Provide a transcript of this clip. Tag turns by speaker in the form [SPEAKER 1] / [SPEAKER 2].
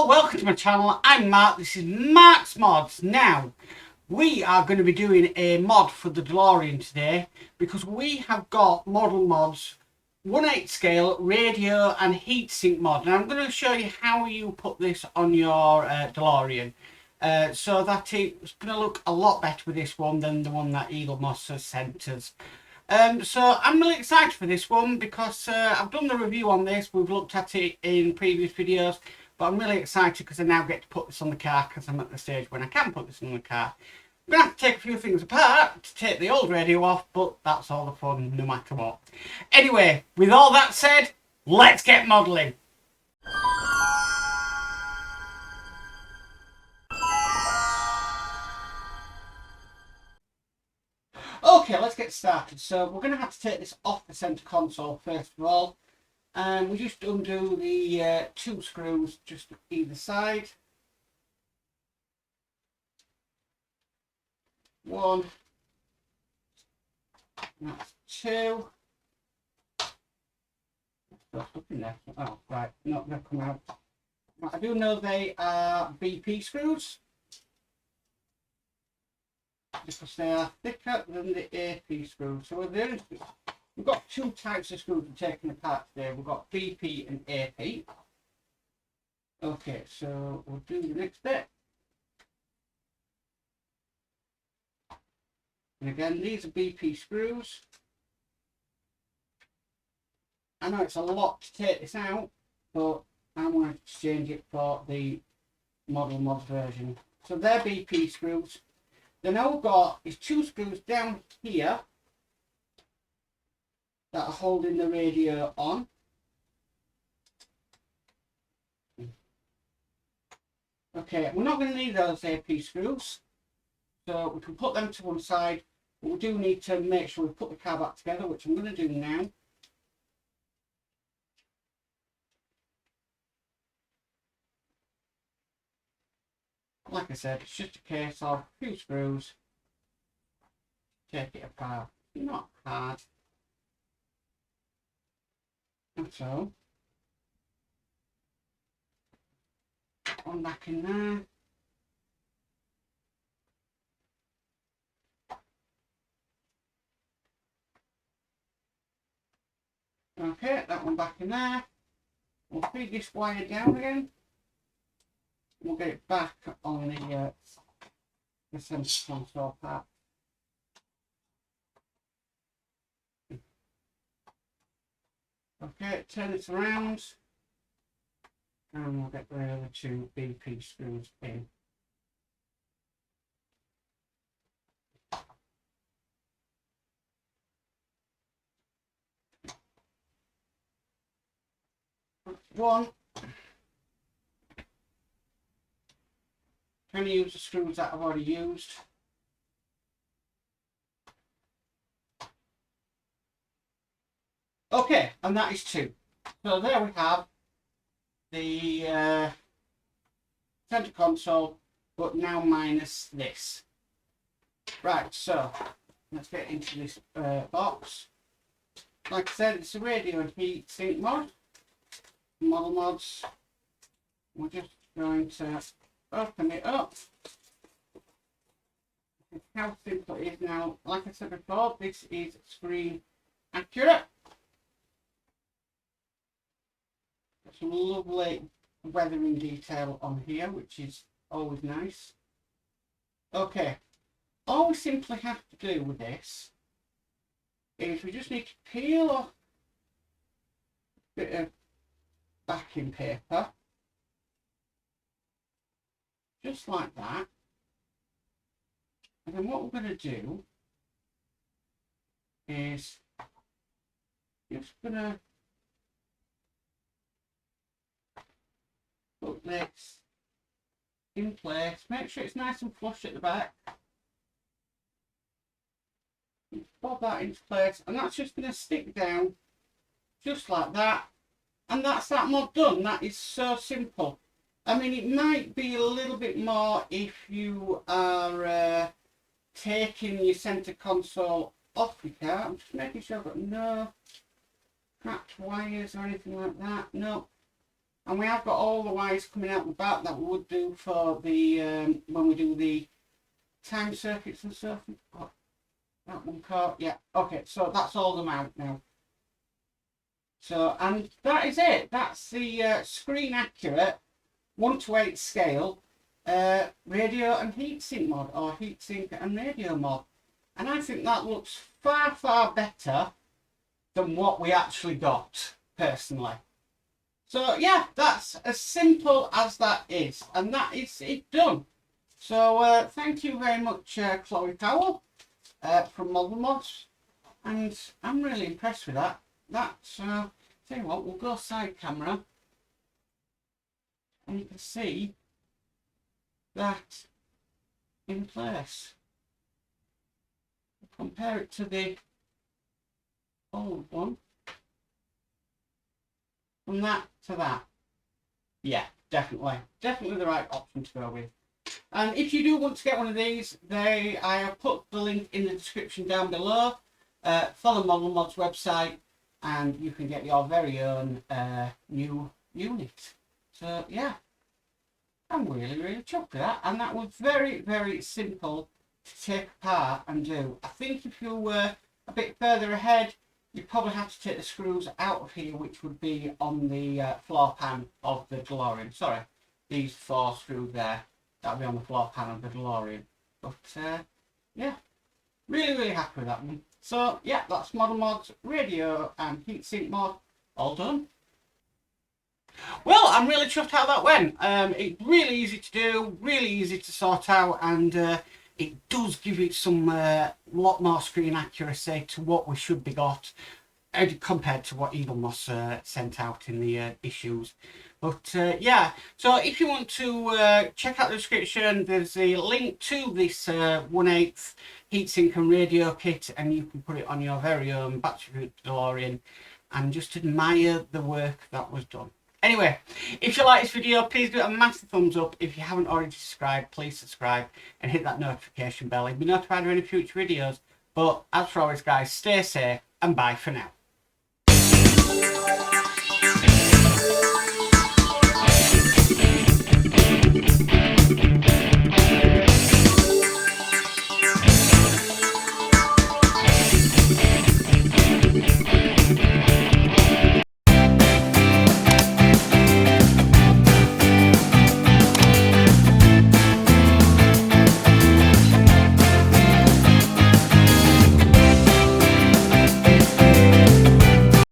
[SPEAKER 1] welcome to my channel. I'm Mark. This is Mark's Mods. Now, we are going to be doing a mod for the Delorean today because we have got model mods 1/8 scale radio and heatsink mod, and I'm going to show you how you put this on your Delorean so that it's going to look a lot better with this one than the one that Eagle Moss has sent us. So I'm really excited for this one because I've done the review on this. We've looked at it in previous videos, but I'm really excited because I now get to put this on the car because I'm at the stage when I can put this on the car. I'm going to have to take a few things apart to take the old radio off, but that's all the fun no matter what. Anyway, with all that said, let's get modelling. Okay, let's get started. So we're going to have to take this off the centre console first of all. And we just undo the two screws just either side. One. That's two. Stuck in there. Oh, right, not going to come out. Right, I do know they are BP screws, because they are thicker than the AP screws. So we've got two types of screws we're taking apart today. We've got BP and AP. Okay, so we'll do the next bit. And again, these are BP screws. I know it's a lot to take this out, but I want to exchange it for the model mod version. So they're BP screws. Then all we've got is two screws down here that are holding the radio on. Okay, we're not going to need those AP screws, so we can put them to one side, but we do need to make sure we put the car back together, which I'm going to do now. Like I said, it's just a case of a few screws, take it apart. Not hard. And so, one back in there. Okay, that one back in there. We'll feed this wire down again. We'll get it back on the centre console part. Okay, turn it around, and we'll get the other two BP screws in. One. Trying to use the screws that I've already used. Okay, and that is two. So there we have the centre console, but now minus this. Right, so let's get into this box. Like I said, it's a radio and heatsink mod. Model mods. We're just going to open it up. How simple it is now. Like I said before, this is screen accurate. Some lovely weathering detail on here, which is always nice. Okay, all we simply have to do with this is we just need to peel off a bit of backing paper, just like that. And then what we're going to do is just going to put this in place. Make sure it's nice and flush at the back. Pop that into place, and that's just going to stick down just like that. And that's that mod done. That is so simple. I mean, it might be a little bit more if you are taking your centre console off your car. I'm just making sure I've got no cracked wires or anything like that. No. And we have got all the wires coming out the back that we would do for the when we do the time circuits and stuff. Oh, that one caught, yeah. Okay, so that's all them out now. So, and that is it. That's the screen accurate 1:8 scale radio and heatsink mod, or heatsink and radio mod. And I think that looks far, far better than what we actually got, personally. So yeah, that's as simple as that is, and that is it done. So thank you very much, Chloe Powell from Modz, and I'm really impressed with that. That's tell you what, we'll go side camera, and you can see that in place. Compare it to the old one. From that to that. Yeah, definitely the right option to go with. And if you do want to get one of these, I have put the link in the description down below for the Model Modz website, and you can get your very own new unit. So yeah, I'm really chuffed with that, and that was very simple to take apart and do. I think if you were a bit further ahead, you probably have to take the screws out of here, which would be on the floor pan of the Delorean. Sorry, these 4 screws there, that would be on the floor pan of the Delorean. But yeah, really happy with that one. So yeah, that's Model Modz radio and heatsink mod all done. Well, I'm really chuffed how that went. It's really easy to do, really easy to sort out, and it does give it some lot more screen accuracy to what we should be got compared to what Modz sent out in the issues. But yeah, so if you want to check out the description, there's a link to this 1/8 heatsink and radio kit, and you can put it on your very own battery DeLorean and just admire the work that was done. Anyway, if you like this video, please give it a massive thumbs up. If you haven't already subscribed, please subscribe and hit that notification bell. You'll be notified of any future videos. But as for always, guys, stay safe and bye for now.